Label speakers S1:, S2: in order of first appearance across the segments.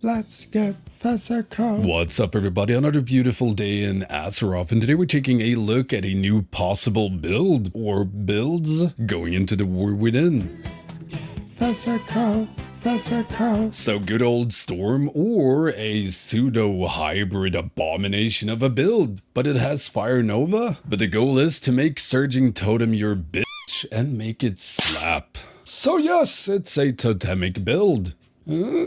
S1: Let's get physical.
S2: What's up, everybody? Another beautiful day in Azeroth, and today we're taking a look at a new possible build, or builds, going into the War Within.
S1: Physical.
S2: So good old Storm, or a pseudo-hybrid abomination of a build, but it has Fire Nova. But the goal is to make Surging Totem your bitch and make it slap. So yes, it's a totemic build.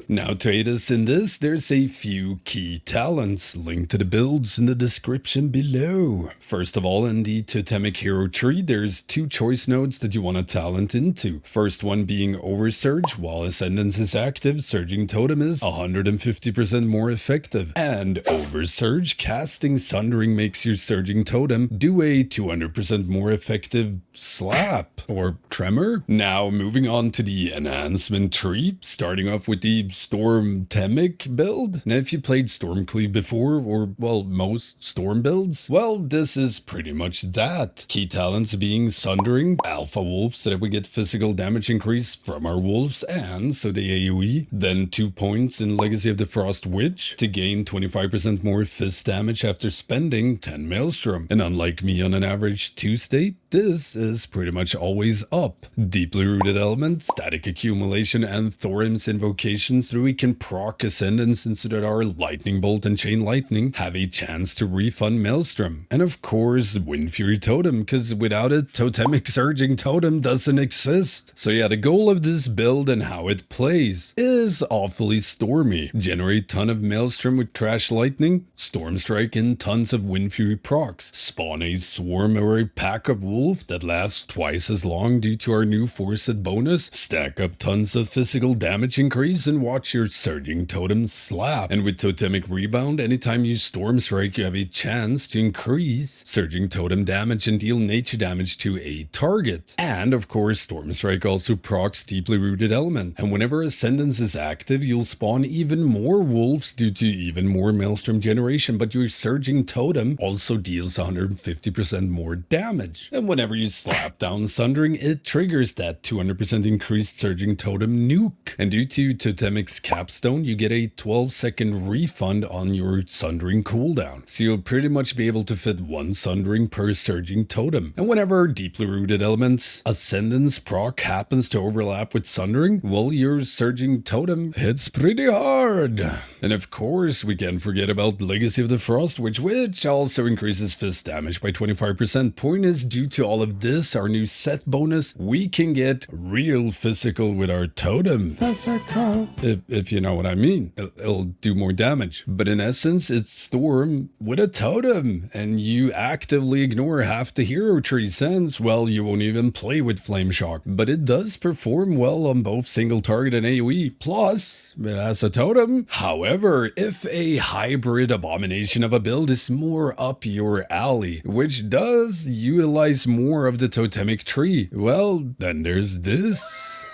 S2: Now to aid us in this, there's a few key talents linked to the builds in the description below. First of all, in the totemic hero tree, there's two choice nodes that you want to talent into. First one being Oversurge. While Ascendance is active, Surging Totem is 150% more effective. And Oversurge, casting Sundering makes your Surging Totem do a 200% more effective slap or tremor. Now moving on to the Enhancement tree, starting off with the Storm-Temic build. Now if you played Stormcleave before, or well, most Storm builds, well, this is pretty much that. Key talents being Sundering, Alpha Wolf so that we get physical damage increase from our wolves and so the AoE, then 2 points in Legacy of the Frost Witch to gain 25% more fist damage after spending 10 Maelstrom. And unlike me on an average 2 state, this is pretty much always up. Deeply Rooted Element, Static Accumulation, and Thorim's Invocations so we can proc Ascendance so that our Lightning Bolt and Chain Lightning have a chance to refund Maelstrom. And of course, Wind Fury Totem, because without it, Totemic Surging Totem doesn't exist. So yeah, the goal of this build and how it plays is awfully stormy. Generate ton of Maelstrom with Crash Lightning, Storm Strike, and tons of Wind Fury procs. Spawn a swarm or a pack of wolves that lasts twice as long due to our new Forced bonus, stack up tons of physical damage increase, and watch your Surging Totem slap. And with Totemic Rebound, anytime you Storm Strike, you have a chance to increase Surging Totem damage and deal nature damage to a target. And of course, Storm Strike also procs Deeply Rooted Element, and whenever Ascendance is active, you'll spawn even more wolves due to even more Maelstrom generation, but your Surging Totem also deals 150% more damage. And whenever you slap down Sundering, it triggers that 200% increased Surging Totem nuke. And due to Totemic's capstone, you get a 12-second refund on your Sundering cooldown. So you'll pretty much be able to fit one Sundering per Surging Totem. And whenever Deeply Rooted Elements Ascendance proc happens to overlap with Sundering, well, your Surging Totem hits pretty hard. And of course, we can't forget about Legacy of the Frost Witch, which also increases fist damage by 25%. Point is, due to all of this, our new set bonus, we can get real physical with our totem.
S1: Physical.
S2: If you know what I mean. It'll do more damage. But in essence, it's Storm with a totem, and you actively ignore half the hero tree since, well, you won't even play with Flame Shock. But it does perform well on both single target and AoE, plus it has a totem. However, if a hybrid abomination of a build is more up your alley, which does utilize more of the totemic tree, well, then there's this.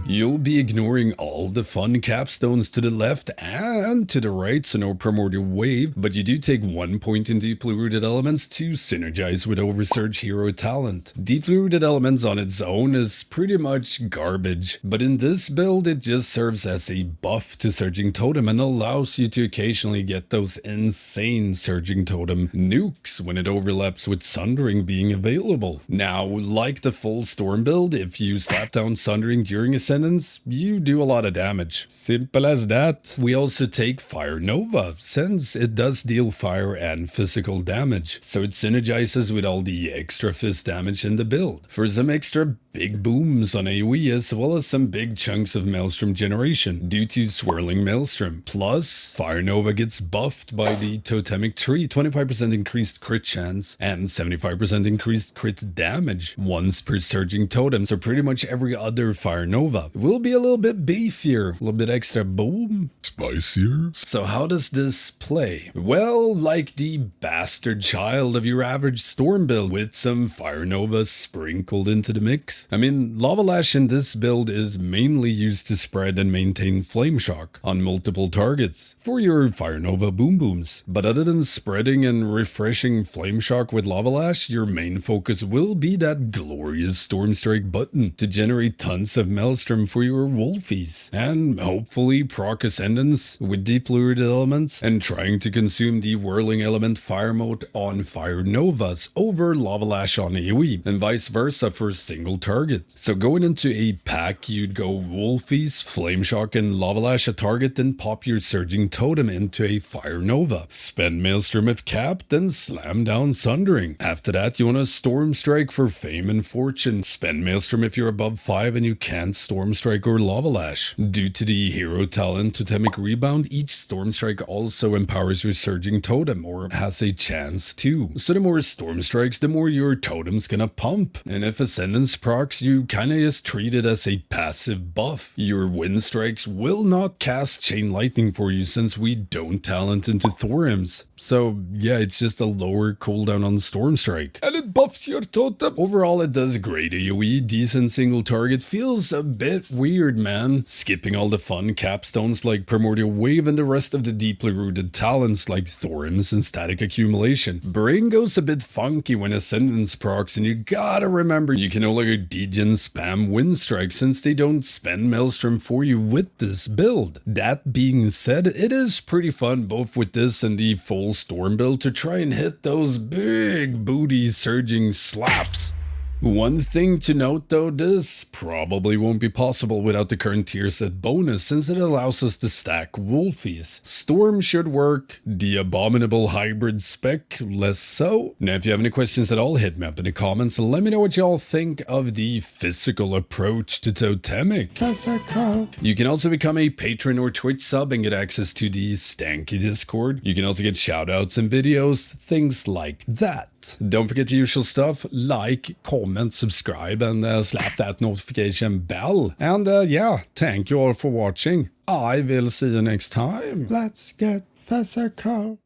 S2: You'll be ignoring all the fun capstones to the left and to the right, so no Primordial Wave, but you do take 1 point in Deeply Rooted Elements to synergize with Oversurge hero talent. Deeply Rooted Elements on its own is pretty much garbage, but in this build it just serves as a buff to Surging Totem and allows you to occasionally get those insane Surging Totem nukes when it overlaps with Sundering being available. Now, like the full Storm build, if you slap down Sundering during Ascendance, you do a lot of damage. Simple as that. We also take Fire Nova, since it does deal fire and physical damage, so it synergizes with all the extra fist damage in the build. For some extra big booms on AoE, as well as some big chunks of Maelstrom generation due to Swirling Maelstrom. Plus, Fire Nova gets buffed by the Totemic tree, 25% increased crit chance and 75% increased crit damage once per Surging Totem, so pretty much every other Fire Nova will be a little bit beefier, a little bit extra boom.
S1: Spicier.
S2: So how does this play? Well, like the bastard child of your average Storm build with some Fire Nova sprinkled into the mix. I mean, Lava Lash in this build is mainly used to spread and maintain Flame Shock on multiple targets for your Fire Nova boom booms. But other than spreading and refreshing Flame Shock with Lava Lash, your main focus will be that glorious Storm Strike button to generate tons of melt Maelstrom for your Wolfies, and hopefully proc Ascendance with deep lured elements, and trying to consume the Whirling Element Fire Mode on Fire Novas over Lava Lash on AoE, and vice versa for a single target. So going into a pack, you'd go Wolfies, Flame Shock, and Lava Lash a target, then pop your Surging Totem into a Fire Nova. Spend Maelstrom if capped, then slam down Sundering. After that, you want to Storm Strike for Fame and Fortune. Spend Maelstrom if you're above 5 and you can't Storm Strike or Lava Lash. Due to the hero talent Totemic Rebound, each Storm Strike also empowers your Surging Totem, or has a chance to. So the more Storm Strikes, the more your totem's gonna pump. And if Ascendance procs, you kinda just treat it as a passive buff. Your Wind Strikes will not cast Chain Lightning for you since we don't talent into Thoriums. So yeah, it's just a lower cooldown on Storm Strike. And it buffs your totem. Overall, it does great AoE, decent single target, feels a bit weird, man. Skipping all the fun capstones like Primordial Wave and the rest of the deeply rooted talents like Thoriums and Static Accumulation. Brain goes a bit funky when Ascendance procs, and you gotta remember you can no longer degen spam Wind Strike since they don't spend Maelstrom for you with this build. That being said, it is pretty fun both with this and the full Storm build to try and hit those big booty surging slaps. One thing to note though, this probably won't be possible without the current tier set bonus since it allows us to stack Wolfies. Storm should work, the Abominable Hybrid spec less so. Now if you have any questions at all, hit me up in the comments and let me know what y'all think of the physical approach to Totemic.
S1: Physical.
S2: You can also become a patron or Twitch sub and get access to the Stankie Discord. You can also get shoutouts and videos, things like that. Don't forget the usual stuff, like, comment, subscribe, and slap that notification bell. And yeah, thank you all for watching. I will see you next time.
S1: Let's get physical.